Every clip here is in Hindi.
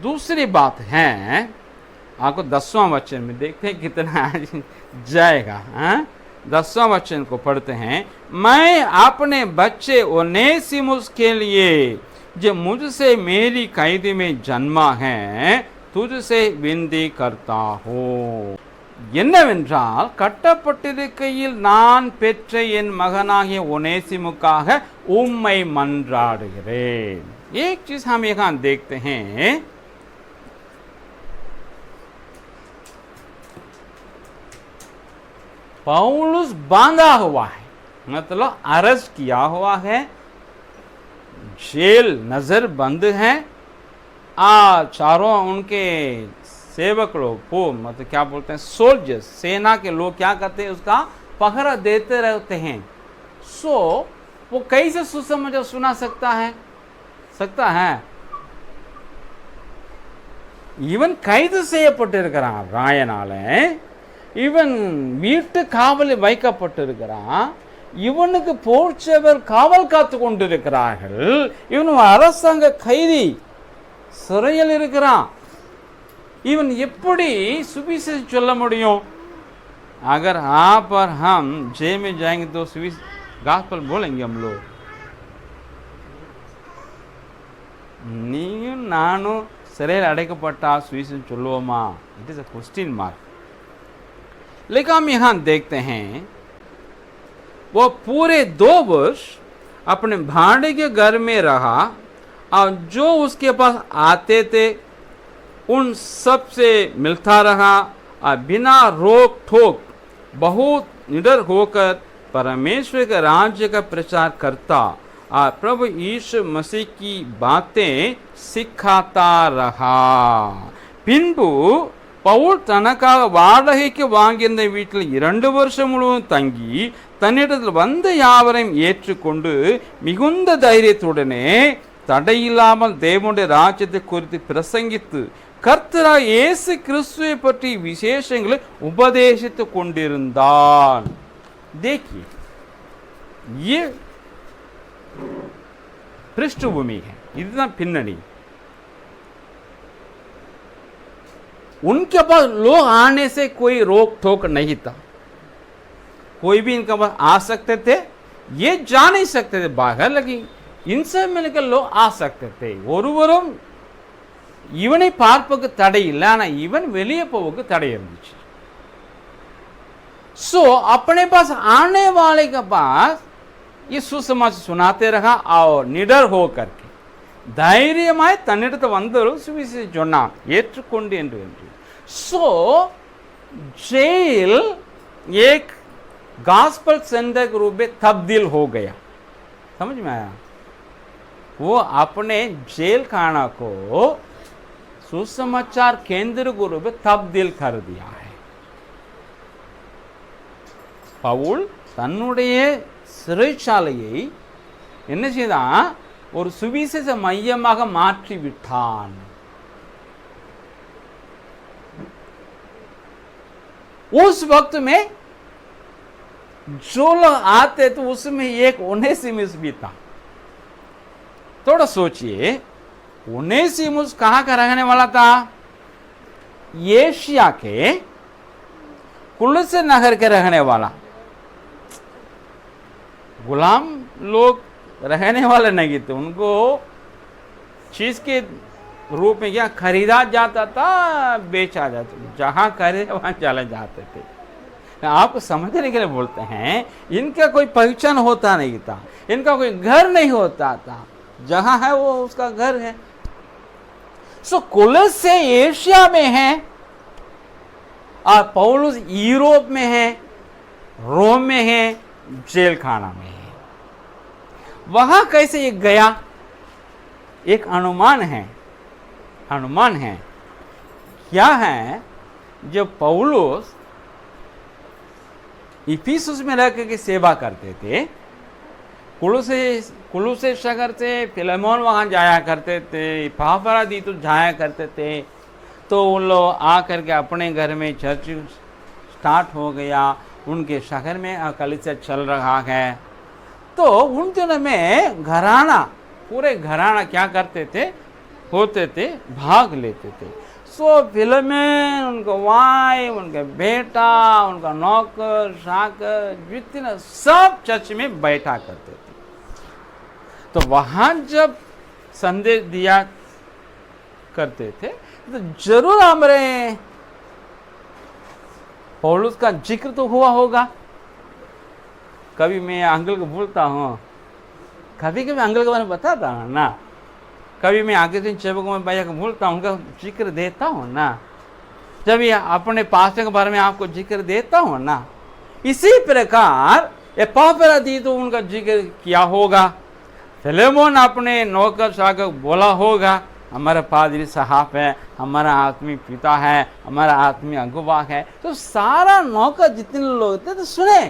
दूसरी बात है, आपको 10वां वचन में देखते हैं कितना जाएगा। 10वां वचन को पढ़ते हैं। मैं अपने बच्चे ओनेसिमुस के लिए जो मुझसे मेरी कैदी में जन्मा है तुझसे विनती करता हूँ। என்னவென்றால் கட்டப்பட்டிருக்கையில் நான் பெற்ற என் மகனாகிய ஒனேசிமுக்காக உம்மை மன்றாடுகிறேன்। एक चीज हम यहाँ देखते हैं, पौलुस बांधा हुआ है, मतलब अरेस्ट किया हुआ है, जेल नजर बंद है। चारों उनके सेवक लोग मतलब क्या बोलते हैं, सोल्जर्स, सेना के लोग क्या करते हैं, उसका पहरा देते रहते हैं। वो कैसे सुसमाचार सुना सकता है? இவன் கைது செய்யப்பட்டிருக்கிறான் ராயனால, இவன் வீட்டு காவலில் வைக்கப்பட்டிருக்கிறான், இவனுக்கு போர்ச்சவர் காவல் காத்து கொண்டிருக்கிறார்கள், இவன் அரசாங்க கைதி சிறையில் இருக்கிறான், इवन एप्पड़ी सुविशेष चल मुड़ियों। अगर यहाँ पर हम जे में जाएंगे तो गास्पेल बोलेंगे हम लोग, नीयु नानु सिறையில் अड़कपट्टा सुविशेष चलोमा, it is a question mark. लेकिन हम यहाँ देखते हैं वो पूरे 2 वर्ष अपने भाड़े के घर में रहा और जो उसके पास आते थे उन सब से मिलता रहा और बिना रोक ठोक बहुत निडर होकर परमेश्वर के राज्य का प्रचार करता और प्रभु यीशु मसीह की बातें सिखाता रहा। பின்பு பவுல் தனக்காக வாடகைக்கு வாங்கியிருந்த வீட்டில் 2 வருஷம் முழுவதும் தங்கி தன்னிடத்தில் வந்த யாவரையும் ஏற்றுக்கொண்டு மிகுந்த தைரியத்துடனே தடையில்லாமல் தேவனுடைய ராஜ்யத்தை குறித்து பிரசங்கித்து கர்த்தராகிய இயேசு கிறிஸ்துவை பற்றி விசேஷங்களை உபதேசித்துக் கொண்டிருந்தான்। देखिए ये पृष्ठभूमि है, இதுதான் பின்னணி। उनके पास लोग आने से कोई रोक टोक नहीं था, कोई भी इनके पास आ सकते थे, ये जा नहीं सकते थे बाहर, लेकिन इनसे मिलकर लोग आ सकते थे। ஒருவரும் இவனை பார்ப்பதற்கு தடை இல்லை, ஆனால் இவன் வெளியே போவதற்கு தடை இருந்துச்சு। सो अपने पास आने वाले के पास ये सुसमाचार सुनाते रहा और निडर हो करके தைரியமாய் தன்னிடத்து வந்தவர்கள் சுவிசேஷம் சொன்னான், ஏற்றுக்கொண்டு என்று। सो जेल एक गॉस्पेल सेंटर के रूप में तब्दील हो गया। समझ में आया? वो अपने जेल खाना को सुसमाचार केंद्र के रूप में तब्दील कर दिया है। பவுல் தன்னுடைய சிறைச்சாலையை என்ன செய்தான், ஒரு சுவிசேஷ மையமாக மாற்றி விட்டான்। उस वक्त में जो लोग आते तो उसमें एक ओनेसिमुस भी था। थोड़ा सोचिए, ओनेसिमुस कहाँ का रहने वाला था? एशिया के कुलुस्से नगर के रहने वाला। गुलाम लोग रहने वाले नहीं थे, उनको चीज के रूप में क्या खरीदा जाता था, बेचा जाता, जहां खरीदे वहां चले जाते थे। आपको समझने के लिए बोलते हैं, इनका कोई पहचान होता नहीं था, इनका कोई घर नहीं होता था, जहां है वो उसका घर है। सो कुलुस्से एशिया में है और पौलुस यूरोप में है, रोम में है, जेल खाना में है। वहां कैसे ये गया? एक अनुमान है। क्या है? जब पौलुस इफिसुस में रह के सेवा करते थे, कुलुस्से शहर से फिलेमोन वहां जाया करते थे, इपाफ्रादीतुस जाया करते थे, तो उन लोग आकर के अपने घर में चर्च स्टार्ट हो गया, उनके शहर में कलीसिया चल रहा है। तो उन दिनों में घराना, पूरे घराना क्या करते थे, होते थे, भाग लेते थे। सो फिलिमोन, उनका वाइफ, उनका बेटा, उनका नौकर चाकर जितने सब चर्च में बैठा करते थे। तो वहां जब संदेश दिया करते थे तो जरूर हमारे पौलुस का जिक्र तो हुआ होगा। कभी मैं अंकल को बोलता हूँ, कभी कभी अंकल के बारे में बताता हूँ ना, कभी मैं आगे दिन चेबक में भैया को बोलता हूँ, उनका जिक्र देता हूँ ना, जब ये अपने पास्टर के बारे में आपको जिक्र देता हूँ ना, इसी प्रकार एपफ्रादीतुस तो उनका जिक्र किया होगा। फिलेमोन अपने नौकर चाकर बोला होगा, हमारा पादरी साहब है, हमारा आत्मी पिता है, हमारा आत्मी अगुवा है। तो सारा नौकर जितने लोग थे तो सुने,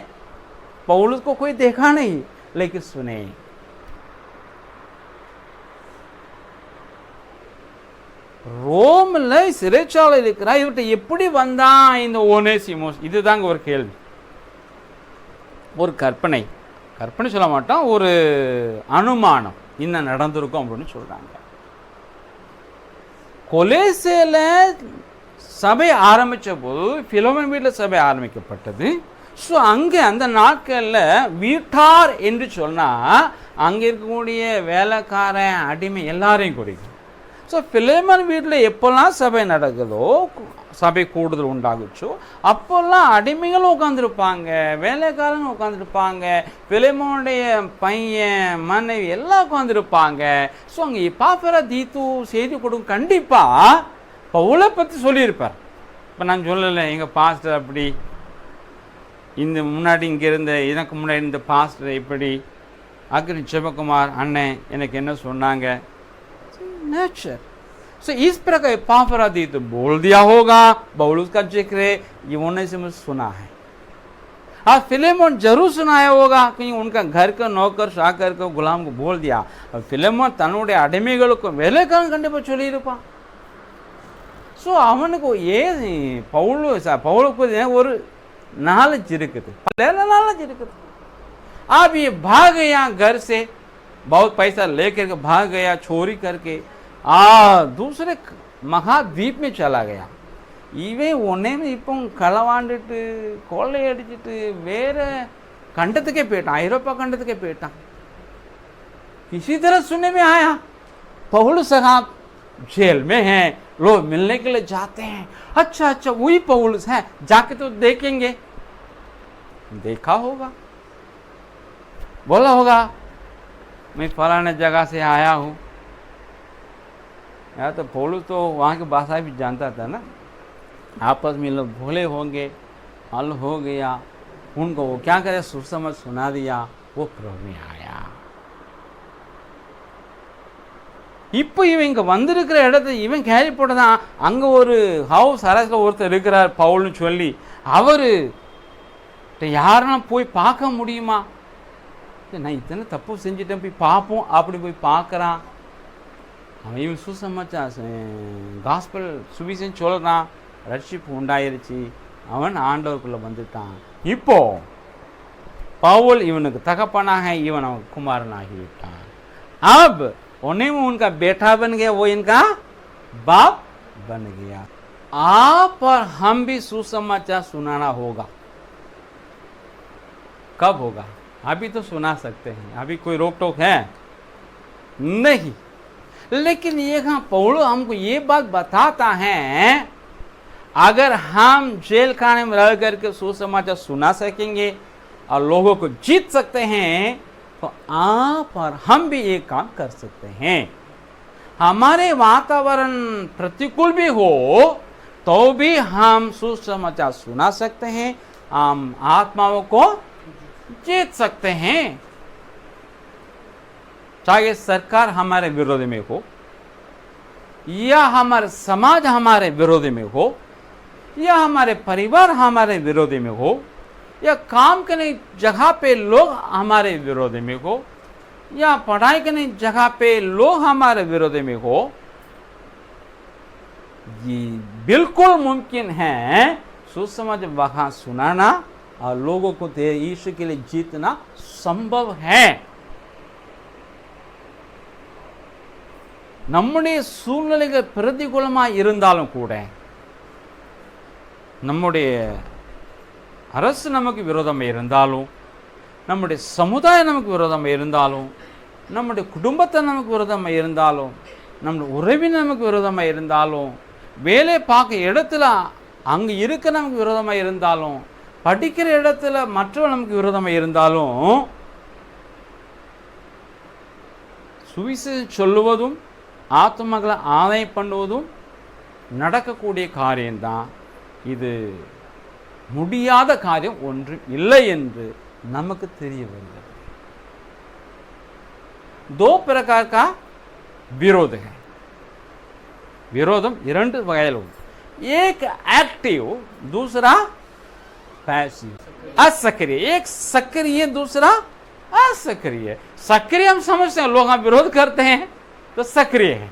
पौलुस को कोई देखा नहीं लेकिन सुने। ரோம்ல சிறைச்சாலையில் இருக்கிறா, இவர்கிட்ட எப்படி வந்தான் இந்த ஒனேசிமோஸ்? இதுதாங்க ஒரு கேள்வி, ஒரு கற்பனை, கற்பனை சொல்ல மாட்டோம், ஒரு அனுமானம் என்ன நடந்திருக்கும் அப்படின்னு சொல்றாங்க. கொலேசேல சபை ஆரம்பிச்ச போது பிலோமோன் வீட்டில் சபை ஆரம்பிக்கப்பட்டது. ஸோ அங்கே அந்த நாட்களில் வீட்டார் என்று சொன்னால் அங்கே இருக்கக்கூடிய வேலைக்காரன் அடிமை எல்லாரையும் குறிக்கும். ஸோ பிலோமோன் வீட்டில் எப்போல்லாம் சபை நடக்குதோ, சபை கூடுதல் உண்டாகுச்சோ, அப்போல்லாம் அடிமைகளும் உட்காந்துருப்பாங்க, வேலைக்காரங்க உட்காந்துருப்பாங்க, பிலோமோனுடைய பையன் மனைவி எல்லாம் உட்காந்துருப்பாங்க. ஸோ அங்கே எப்பப்ராதீத்துஸ் செய்தி கொடுக்கும், கண்டிப்பாக பவுலை பற்றி சொல்லியிருப்பார். இப்போ நான் சொல்லலை எங்கள் பாஸ்டர் அப்படி, இந்த முன்னாடி இங்கே இருந்த எனக்கு முன்னாடி இந்த பாஸ்டர் இப்படி, அக்னி சிவகுமார் அண்ணன் எனக்கு என்ன சொன்னாங்க, नेचर। सो इस प्रकार एपफ्रादीतुस बोल दिया होगा, पौलुस का जिक्र ये ओनेसिमुस सुना है। हाँ, फिलेमोन जरूर सुनाया होगा, क्योंकि उनका घर का नौकर चाकर को गुलाम को बोल दिया. फिलेमोन தன்னுடைய அடிமைகளுக்கு வேலைக்காரன் கண்டிப்பாக சொல்லியிருப்பான். ஸோ அவனுக்கு பவுலுக்கு ஒரு நாலேஜ் இருக்குது, पहले नालेज இருக்குது. अब ये भाग गया घर से, बहुत पैसा लेकर के भाग गया चोरी करके, दूसरे महाद्वीप में चला गया. இவன் ஒன்னேமே இப்போ களவாண்டுட்டு கொள்ளை அடிச்சுட்டு வேற खंडத்துக்கே போயிட்டான், ஐரோப்பா खंडத்துக்கே போயிட்டான். किसी तरह सुनने में आया पौलुस साहब जेल में हैं, लोग मिलने के लिए जाते हैं. अच्छा अच्छा वही पौलुस है, जाके तो देखेंगे. देखा होगा, बोला होगा मैं फलाने जगह से आया हूँ. यार तो पौलुस तो वहाँ की भाषा भी जानता था ना. आपस में लोग भोले होंगे, हल हो गया, उनको वो क्या करे सुसमझ सुना दिया, वो प्रभु में आया. இப்போ இவன் இங்கே வந்திருக்கிற இடத்த இவன் கேள்விப்பட்டதான், அங்கே ஒரு ஹவுஸ் அரசில் ஒருத்தர் இருக்கிறார் பவுல்னு சொல்லி, அவர் யாருன்னா போய் பார்க்க முடியுமா? நான் இத்தனை தப்பு செஞ்சுட்டேன், போய் பார்ப்போம். அப்படி போய் பார்க்குறான். அவன் இவன் சுசமாச்சா காஸ்பல் சுவிசேஷம் சொல்கிறான், ரட்சிப்பு உண்டாயிருச்சு, அவன் ஆண்டவருக்குள்ளே வந்துட்டான். இப்போ பவுல் இவனுக்கு தகப்பனாக, இவன் அவன் குமாரன் ஆகிவிட்டான். अब उन्हें उनका बेटा बन गया, वो इनका बाप बन गया. आप और हम भी सुसमाचार सुनाना होगा. कब होगा? अभी तो सुना सकते हैं, अभी कोई रोक टोक है नहीं. लेकिन ये पौलुस हमको ये बात बताता है, अगर हम जेल खाने में रह करके सुसमाचार सुना सकेंगे और लोगों को जीत सकते हैं, तो आप और हम भी ये काम कर सकते हैं. हमारे वातावरण प्रतिकूल भी हो तो भी हम सुसमाचार सुना सकते हैं, हम आत्माओं को जीत सकते हैं. चाहे सरकार हमारे विरोध में हो, या हमारे समाज हमारे विरोध में हो, या हमारे परिवार हमारे विरोध में हो, या काम करने जगह पे लोग हमारे विरोध में हो, या पढ़ाई करने जगह पे लोग हमारे विरोध में हो, ये बिल्कुल मुमकिन है सुसमाचार वहां सुनाना और लोगों को यीशु के लिए जीतना संभव है. நம்முடைய சூழ்நிலைகள் பிரதிகூலமாக இருந்தாலும் கூட, நம்முடைய அரசு நமக்கு விரோதமாக இருந்தாலும், நம்முடைய சமுதாயம் நமக்கு விரோதமாக இருந்தாலும், நம்முடைய குடும்பத்தை நமக்கு விரோதமாக இருந்தாலும், நம்முடைய உறவினர் நமக்கு விரோதமாக இருந்தாலும், வேலை பார்க்க இடத்துல அங்கே இருக்க நமக்கு விரோதமாக இருந்தாலும், படிக்கிற இடத்துல மற்றவர்கள் நமக்கு விரோதமாக இருந்தாலும், சுவிசேஷம் சொல்லுவதும் ஆத்மகளை ஆதாயம் பண்ணுவதும் நடக்கக்கூடிய காரியம்தான். இது முடியாத காரியம் ஒன்றும் இல்லை என்று நமக்கு தெரிய வருகிறது. दो प्रकार का विरोध है. विरोधम இரண்டு வகையில் உண்டு. एक एक्टिव, दूसरा पैसिव, असक्रिय. एक सक्रिय, दूसरा असक्रिय. सक्रिय हम समझते हैं, लोग हम विरोध करते हैं तो सक्रिय है.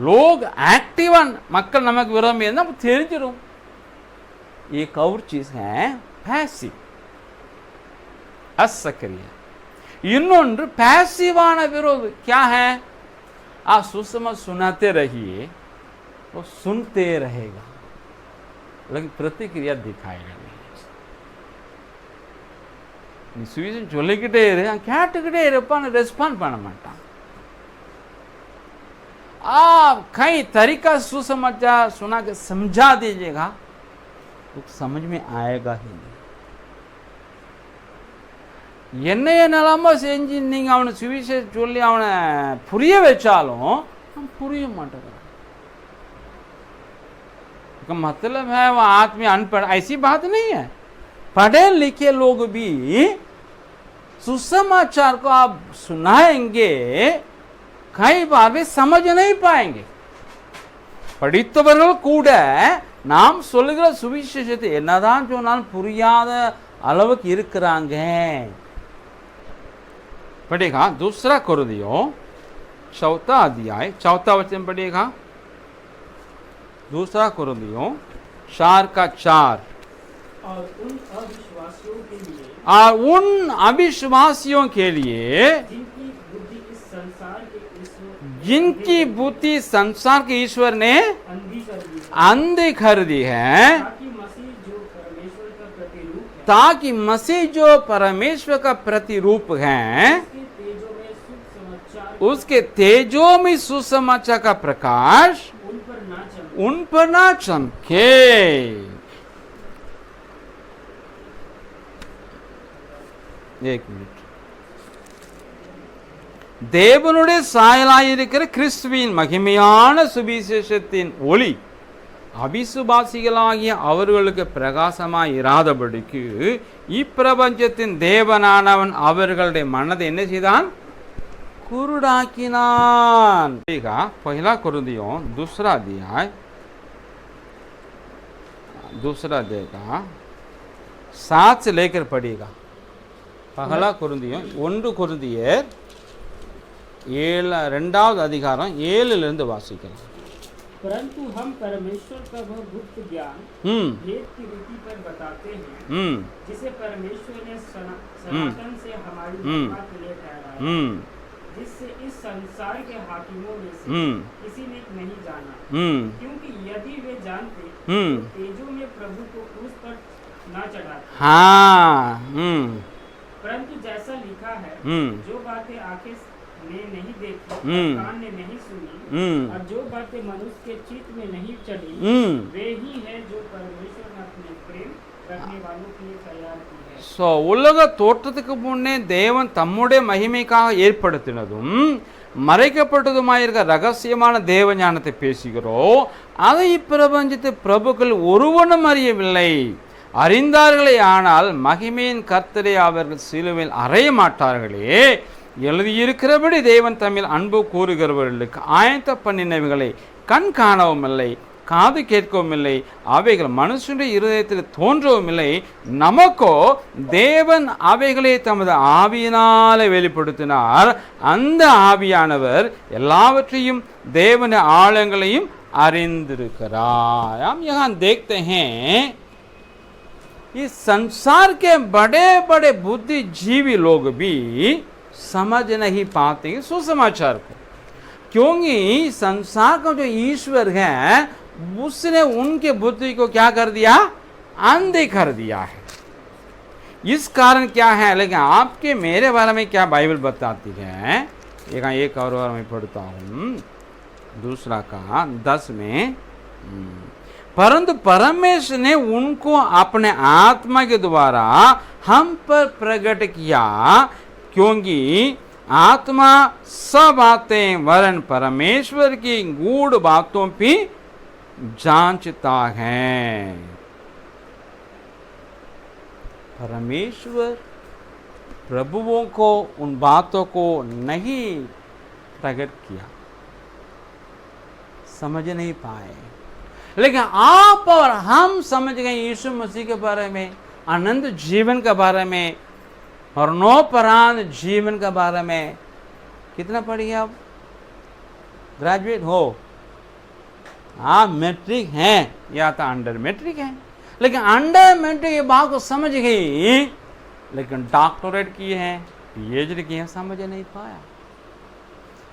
लोग एक्टिव மக்கள் நமக்கு விரோதம் இருந்தால் தெரிஞ்சிடும். एक और चीज है पैसिव, असक्रिय. இன்னொன்று पैसिवाना विरोध क्या है? आप सुसमाचार सुनाते रहिए, वो सुनते रहेगा लेकिन प्रतिक्रिया दिखाएगा नहीं. நீ சுவிசேஷம் சொல்லிக்கிட்டே இரு, கேட்டுக்கிட்டே இருப்பான்னு ரெஸ்பாண்ட் பண்ண மாட்டான். आप कई तरीका सुसमाचार सुना के समझा दीजिएगा, वो समझ में आएगा ही नहीं. என்னைய நிலமா செஞ்சு நீங்கள் அவனை சுவிசேஷம் சொல்லி அவனை புரிய வச்சாலும் அவன் புரிய மாட்டேங்கிறான். मतलब है वो आत्मीय अनपढ़, ऐसी बात नहीं है. पढ़े लिखे लोग भी सुसमाचार को आप सुनाएंगे, कई बार भी समझ नहीं पाएंगे. படித்தவர்கள் கூட நாம் சொல்லுகிற சுவிசேஷத்தை என்னதான் சொன்னாலும் புரியாத அளவுக்கு இருக்கிறாங்க. पढ़ेगा दूसरा कोरिन्थियों चौथा अध्याय, चौथा वचन पढ़ेगा. दूसरा कोरिन्थियों 4:4. और उन अविश्वासियों के लिए जिनकी बुद्धि संसार के ईश्वर ने अंधी कर दी है, ताकि मसीह जो परमेश्वर का प्रतिरूप है उसके तेजो में सुसमाचार का प्रकाश उन पर ना चमके. एक मिनट. தேவனுடைய சாயலாய் இருக்கிற கிறிஸ்துவின் மகிமையான சுவிசேஷத்தின் ஒளி அவிசுவாசிகளாகிய அவர்களுக்கு பிரகாசமாய் இராதபடிக்கு இப்பிரபஞ்சத்தின் தேவனானவன் அவர்களுடைய மனதை என்ன செய்தான்? कुरुडाकिनान. पहला कोरिन्थियों दूसरा अध्याय का 7 से लेकर पढ़ेगा. पहला कोरिन्थियों 1 कोरिन्थियर 2வது அதிகாரம் 7 வாசிக்கலாம். परंतु हम परमेश्वर का वह गुप्त ज्ञान भेद की रीति पर बताते हैं, जिसे परमेश्वर ने सनातन से हमारी महिमा के लिए ठहराया, जिससे इस संसार के हाकिमों में से किसी ने नहीं जाना. क्योंकि यदि वे जानते तो तेजों में प्रभु को क्रूस पर न चढ़ाते. परंतु जैसा लिखा है, जो बातें आंखें ने नहीं देखी, कान ने नहीं सुनी, और जो बातें मनुष्य के चित्त में नहीं चढ़ी, वे ही है जो परमेश्वर ने अपने प्रेम रखने वालों के लिए तैयार की है. सो உலக தோற்றத்துக்கு முன்னே தேவன் தம்முடைய மகிமைக்காக ஏற்படுத்தினதும் மறைக்கப்பட்டதுமாயிருக்க ரகசியமான தேவ ஞானத்தை பேசுகிறோம். அதை இப்பிரபஞ்சத்து பிரபுக்கள் ஒருவனும் அறியவில்லை. அறிந்தார்களே, ஆனால் மகிமையின் கர்த்தரை அவர்கள் சிலுவையில் அறைய மாட்டார்களே. எழுதியிருக்கிறபடி தேவன் தம்மில் அன்பு கூறுகிறவர்களுக்கு ஆயத்த பண்ணினவைகளை கண் காணவும் இல்லை, காது கேட்கவும் இல்லை, அவைகள் மனுஷனுடைய இருதயத்தில் தோன்றவும் இல்லை. நமக்கோ தேவன் அவைகளை தமது ஆவியினாலே வெளிப்படுத்தினார். அந்த ஆவியானவர் எல்லாவற்றையும் தேவன ஆழங்களையும் அறிந்திருக்கிறார். हम यहाँ देखते हैं इस संसार के बड़े बड़े बुद्धिजीवी लोग भी समझ नहीं पाते सुसमाचार को. क्योंकि संसार का जो ईश्वर है उसने उनके बुद्धि को क्या कर दिया, अंधे कर दिया है। इस कारण क्या है, लेकिन आपके मेरे बारे में क्या बाइबल बताती है, एक और मैं पढ़ता हूँ, दूसरा का 10 में, परंतु परमेश्वर ने उनको अपने आत्मा के द्वारा हम पर प्रकट किया, क्योंकि आत्मा सब बातें वरन परमेश्वर की गूढ़ बातों भी जांचता है। परमेश्वर प्रभुओं को उन बातों को नहीं प्रकट किया, समझ नहीं पाए, लेकिन आप और हम समझ गए यीशु मसीह के बारे में, अनंत जीवन के बारे में, मरणोपरांत जीवन के बारे में। कितना पढ़िए आप, ग्रेजुएट हो, आप मैट्रिक हैं या तो अंडर मैट्रिक हैं, लेकिन अंडर मैट्रिक ये बात को समझ गई, लेकिन डॉक्टरेट किए हैं, पीएचडी किए हैं, समझ नहीं पाया।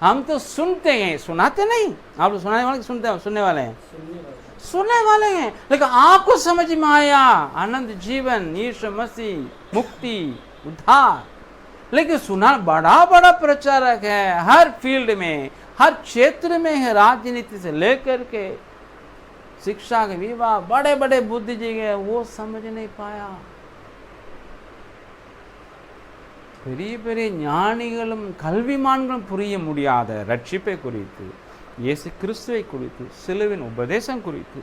हम तो सुनते हैं, सुनाते नहीं, आप लोग सुनाने वाले सुनते हैं, सुनने वाले हैं, सुनने वाले हैं, लेकिन आपको समझ में आया अनंत जीवन, यीशु मसीह, मुक्ति, उद्धार। लेकिन सुना बड़ा बड़ा प्रचारक है, हर फील्ड में, हर क्षेत्र में है, राजनीति से लेकर के शिक्षा के विवाह, बड़े बड़े बुद्धिजीवी है, वो समझ नहीं पाया। பெரிய பெரிய ஞானிகளும் கல்விமான்களும் புரிய முடியாத ரட்சிப்பை குறித்து, இயேசு கிறிஸ்துவை குறித்து, சிலுவின் உபதேசம் குறித்து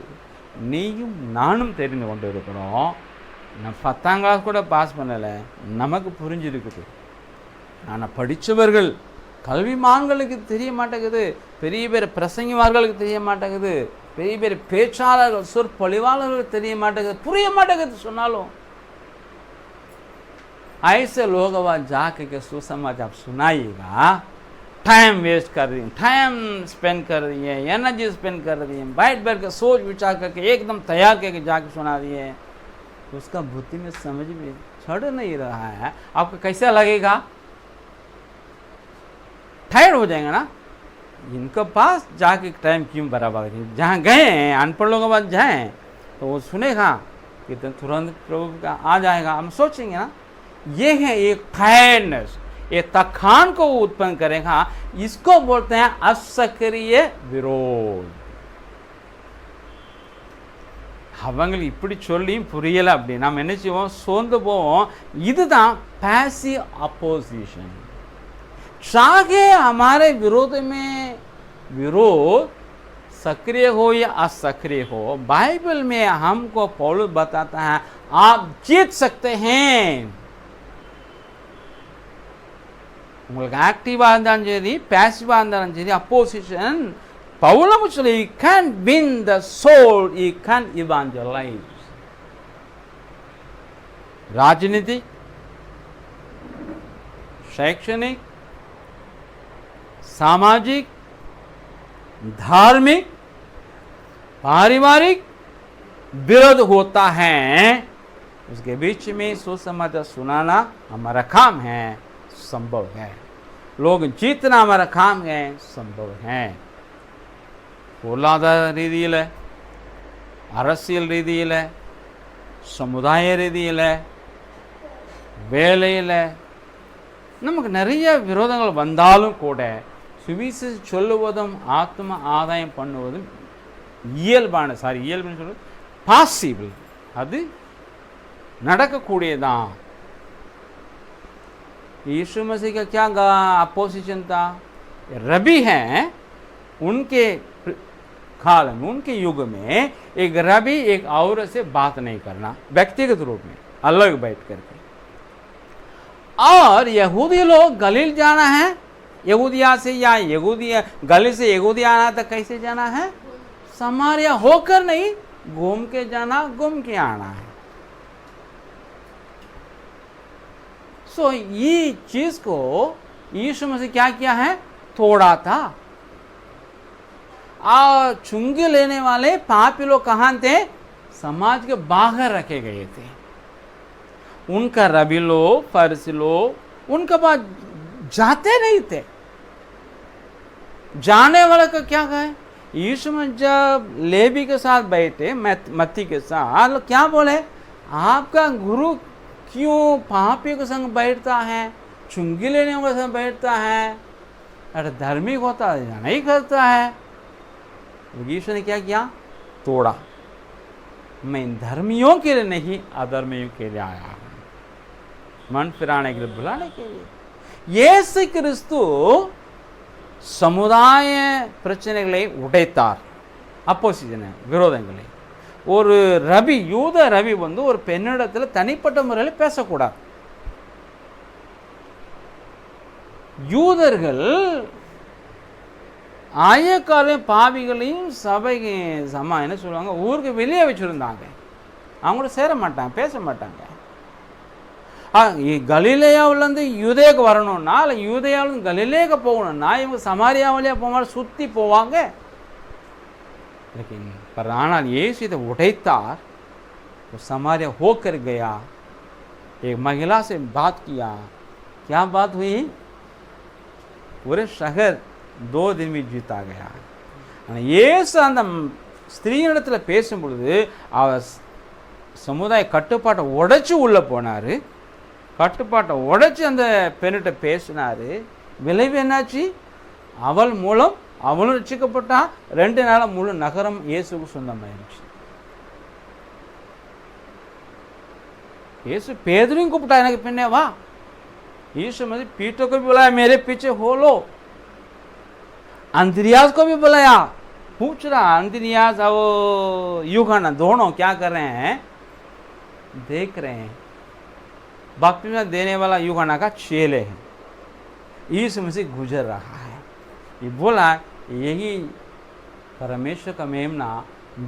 நீயும் நானும் தெரிந்து கொண்டு இருக்கிறோம். நான் 10ஆம் கிளாஸ் கூட பாஸ் பண்ணலை, நமக்கு புரிஞ்சிருக்குது. ஆனால் படித்தவர்கள் கல்விமான்களுக்கு தெரிய மாட்டேங்குது, பெரிய பெரிய பிரசங்கிமார்களுக்கு தெரிய மாட்டேங்குது, பெரிய பெரிய பேச்சாளர்கள் சொற்பொழிவாளர்களுக்கு தெரிய மாட்டேங்குது, புரிய மாட்டேங்குது சொன்னாலும்। ऐसे लोग वहाँ जाके के सुसमाचार आप सुनाइएगा, टाइम वेस्ट कर रही हैं, टाइम स्पेंड कर रही है, एनर्जी स्पेंड कर रही है, बैठ के सोच विचार करके एकदम तैयार करके जाके सुना रही है, तो उसका बुद्धि में समझ में चढ़ नहीं रहा है। आपको कैसा लगेगा, टायर्ड हो जाएंगे ना। इनके पास जाके टाइम क्यों बराबर है, जहाँ गए हैं अनपढ़ लोगों के पास जाएँ तो वो सुनेगा कि तुरंत प्रभु का आ जाएगा, हम सोचेंगे ना। ये है एक टायर्डनेस, ये थकान को उत्पन्न करेगा, इसको बोलते हैं असक्रिय विरोध। அவங்களுக்கு இப்படி சொல்லியும் புரியலை அப்படி நாம் என்ன செய்வோம், சோர்ந்து போவோம்। இதுதான் पैसिव अपोजिशन। चाहे हमारे विरोध में विरोध सक्रिय हो या असक्रिय हो, बाइबल में हमको पौलुस बताता है आप जीत सकते हैं। உங்களுக்கு ஆக்டிவாக இருந்தாலும் சரி, பேசிவாக இருந்தாலும் சரி, அப்போசிஷன் பவுலும் சொல்லி you can win the soul, you can evangelize। राजनीतिक, शैक्षणिक, सामाजिक, धार्मिक, पारिवारिक विरोध होता है, उसके बीच में सुसमाचार सुनाना हमारा काम है, संभव है। लोग जीतना हमारा काम है, संभव है। பொருளாதார ரீதியில், அரசியல் ரீதியில், சமுதாய ரீதியில், வேலையில் நமக்கு நிறைய விரோதங்கள் வந்தாலும் கூட சுவிசேஷம் சொல்லுவதும் ஆத்ம ஆதாயம் பண்ணுவதும் இயல்பான இயல்புன்னு சொல்லுவது பாசிபிள், அது நடக்கக்கூடியதான்। यीशु मसीह का क्या अपोजिशन था, रबी हैं, उनके काल में, उनके युग में एक रबी एक औरत से बात नहीं करना, व्यक्तिगत रूप में अलग बैठ करके। और यहूदी लोग गलील जाना है, यहूदिया से या यहूदिया गलील से यहूदिया आना था, कैसे जाना है, समारिया होकर नहीं, घूम के जाना, घूम के आना है। सो ये चीज को यीशु मसीह क्या किया है, तोड़ा था। और चुंगी लेने वाले पापी लोग कहाँ थे, समाज के बाहर रखे गए थे। उनका रबी लोग, फरीसी लोग उनके पास जाते नहीं थे। जाने वाला का क्या कहे? यीशु में जब लेवी के साथ बैठे, मत्ती के साथ, क्या बोले? आपका गुरु क्यों पापियों के संग बैठता है, चुंगी लेने के संग बैठता है, अरे धार्मिक होता है या नहीं करता है? यीशु ने क्या किया? तोड़ा। मैं धर्मियों के लिए नहीं, अधर्मियों के लिए आया हूं, मन फिराने के लिए, बुलाने के लिए। இயேசு கிறிஸ்து சமுதாய பிரச்சனைகளை உடைத்தார், அப்போசிஷனை, விரோதங்களை. ஒரு ரபி, யூத ரபி வந்து ஒரு பெண்ணிடத்தில் தனிப்பட்ட முறையில் பேசக்கூடாது. யூதர்கள் ஆயக்காரையும் பாவிகளையும் சபை என்ன சொல்லுவாங்க, ஊருக்கு வெளியே வச்சுருந்தாங்க. அவங்கள சேர மாட்டாங்க, பேச மாட்டாங்க. கலிலேயாவிலேருந்து யூதேக்கு வரணும்னா, இல்லை யூதேயாவிலேருந்து கலிலேக்கு போகணும்னா இவங்க சமாரியா வழியாக போவாங்க, சுற்றி போவாங்க. लेकिन पर ஆனால் यीशु इसे उठैतार, वो समारिया होकर गया, एक महिला से बात किया. क्या बात हुई? पूरे शहर 2 दिन में जीता गया. ஆனால் இயேசு அந்த ஸ்திரீனிடத்தில் பேசும் பொழுது அவர் சமுதாய கட்டுப்பாட்டை உடைச்சு உள்ளே போனார். கட்டுப்பாட்டை உடைச்சி அந்த பெண்ணிட்ட பேசினார். விளைவு என்னாச்சு? அவள் மூலம் அவளும் ரட்சிக்கப்பட்டா. 2 நாள் முழு நகரம் இயேசுக்கு சொந்தமாயிருச்சு. இயேசு பேதுருவையும் கூப்பிட்டா, எனக்கு பின்னே வா. यीशु मसीह पीटर को भी बुलाया, मेरे पीछे हो लो. अंद्रियास को भी बुलाया. पूछ रहा, अंद्रियास और यूहन्ना दोनों क्या कर रहे हैं? देख रहे हैं. बपतिस्मा देने वाला यूहन्ना का चेले है. यीशु मसीह गुजर रहा है. ये बोला, यही परमेश्वर का मेमना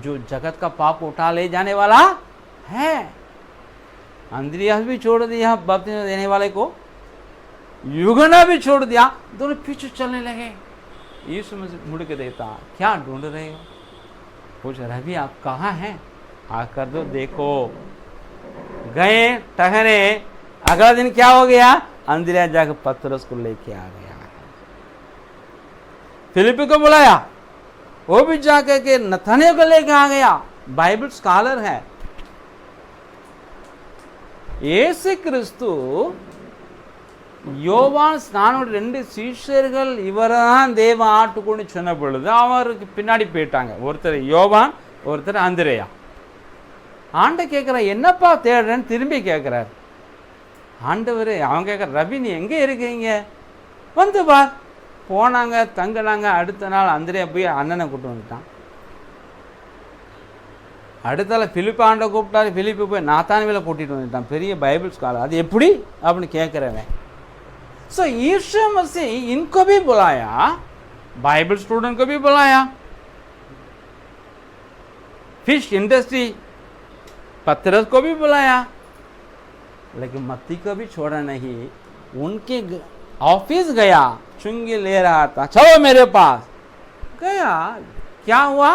जो जगत का पाप उठा ले जाने वाला है. अंद्रियास भी छोड़ दिया बपतिस्मा देने वाले को, यूहन्ना भी छोड़ दिया, दोनों पीछे चलने लगे. यीशु मसीह मुड़ के देता, क्या ढूंढ रहे हो? पूछ, रवि आप कहाँ हैं? आकर तो देखो. गए, ठहरे. अगला दिन क्या हो गया? अंद्रियास जाकर पतरस को लेके आ गया. फिलिप्पी को बुलाया, वो भी जाकर के नथानिएल को लेके आ गया. बाइबल स्कॉलर है. இயேசு கிறிஸ்து யோவான் ஸ்நானோட 2 சீஷர்கள் இவர்தான் தேவ ஆட்டுக்குன்னு சொன்ன பொழுது அவருக்கு பின்னாடி போயிட்டாங்க. ஒருத்தர் யோவான், ஒருத்தர் அந்திரேயா. ஆண்ட கேட்குற, என்னப்பா தேடுறேன்னு திரும்பி கேட்குறாரு. ஆண்டவர் அவங்க கேட்குற, ரவி நீ எங்கே இருக்கிறீங்க? வந்து வா. போனாங்க, தங்கினாங்க. அடுத்த நாள் அந்திரேயா போய் அண்ணனை கூப்பிட்டு வந்துட்டான். அடுத்த நாள் பிலிப்பு ஆண்டை கூப்பிட்டாரு. பிலிப்பு போய் நாத்தான்வேலை கூட்டிகிட்டு வந்துட்டான். பெரிய பைபிள் ஸ்காலர். அது எப்படி அப்படின்னு கேட்குறவன். सो यीशु मसीह इनको भी बुलाया, बाइबल स्टूडेंट को भी बुलाया, फिश इंडस्ट्री पतरस को भी बुलाया, लेकिन मत्ती को भी छोड़ा नहीं. उनके ऑफिस गया, चुंगी ले रहा था, चलो मेरे पास गया. क्या हुआ?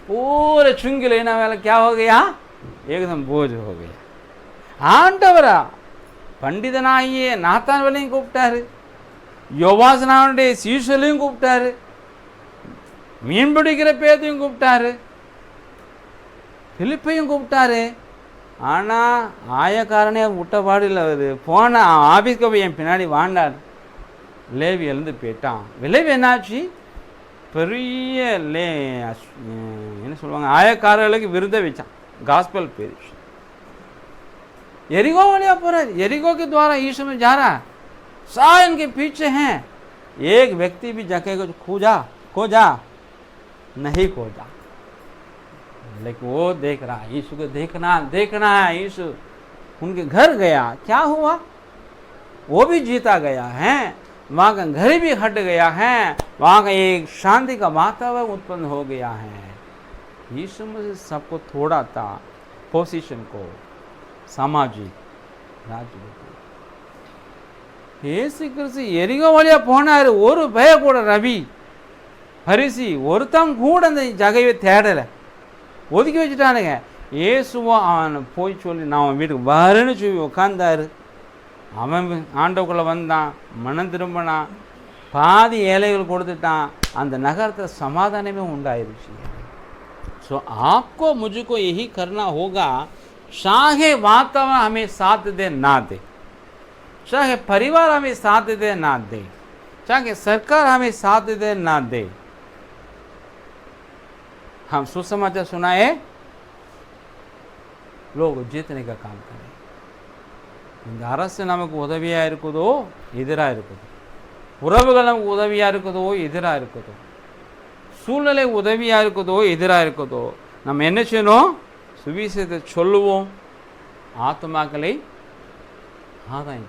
पूरे चुंगी लेने वाला क्या हो गया? एकदम बोझ हो गया. ஆண்டவரா பண்டிதனாகிய நாத்தான்வேலையும் கூப்பிட்டாரு, யோவாசனாவுடைய சீஷலையும் கூப்பிட்டாரு, மீன் பிடிக்கிற பேதையும் கூப்பிட்டாரு, பிலிப்பையும் கூப்பிட்டாரு. ஆனால் ஆயக்காரனே விட்டபாடு இல்லை. அவர் போன ஆஃபீஸ்க்கு போய் என் பின்னாடி வாண்டார். லேவி எழுந்து போயிட்டான். விளைவு என்னாச்சு? பெரிய என்ன சொல்லுவாங்க, ஆயக்காரர்களுக்கு விருதை வச்சான். Gospel bearish. यरीको वाले आप यरीको के द्वारा यीशु में जा रहा है. सारे इनके पीछे हैं. एक व्यक्ति भी जाके को खोजा नहीं खोजा. लेकिन वो देख रहा है, यीशु को देखना है. यीशु उनके घर गया. क्या हुआ? वो भी जीता गया है. वहाँ का घर भी हट गया है. वहाँ का एक शांति का वातावरण उत्पन्न हो गया है. यीशु में सबको थोड़ा था, पोजीशन को, सामाजिक राजनीति. ஏசு கிறிஸ்து எரிகோ வழியா போனாரு. ஒரு பய கூட ரவி பரிசி ஒருத்தன் கூட அந்த ஜகையை தேடலை, ஒதுக்கி வச்சுட்டானுங்க. ஏசுவோ அவன் போய் சொல்லி நான் அவன் வீட்டுக்கு வரேன்னு சொல்லி உட்காந்தாரு. அவன் ஆண்டவுக்குள்ளே வந்தான், மனம் திரும்பினான், பாதி ஏழைகள் கொடுத்துட்டான், அந்த நகரத்தை சமாதானமே உண்டாயிருச்சு. सो आपको मुझको यही करना होगा, चाहे वातावरण हमें साथ दे ना दे, चाहे परिवार हमें साथ दे ना दे, चाहे सरकार हमें साथ दे ना दे, हम सुसमाचार सुनाए, लोग जीतने का काम करें. இந்த அரசு நமக்கு உதவியாக இருக்குதோ எதிராக இருக்குதோ, உறவுகள் நமக்கு உதவியாக இருக்குதோ எதிராக இருக்குதோ, சூழ்நிலை உதவியாக இருக்குதோ எதிராக இருக்குதோ, நம்ம என்ன செய்யணும்? சுவிசேஷத்தை சொல்லுவோம், ஆத்துமாக்களை ஆதாயம்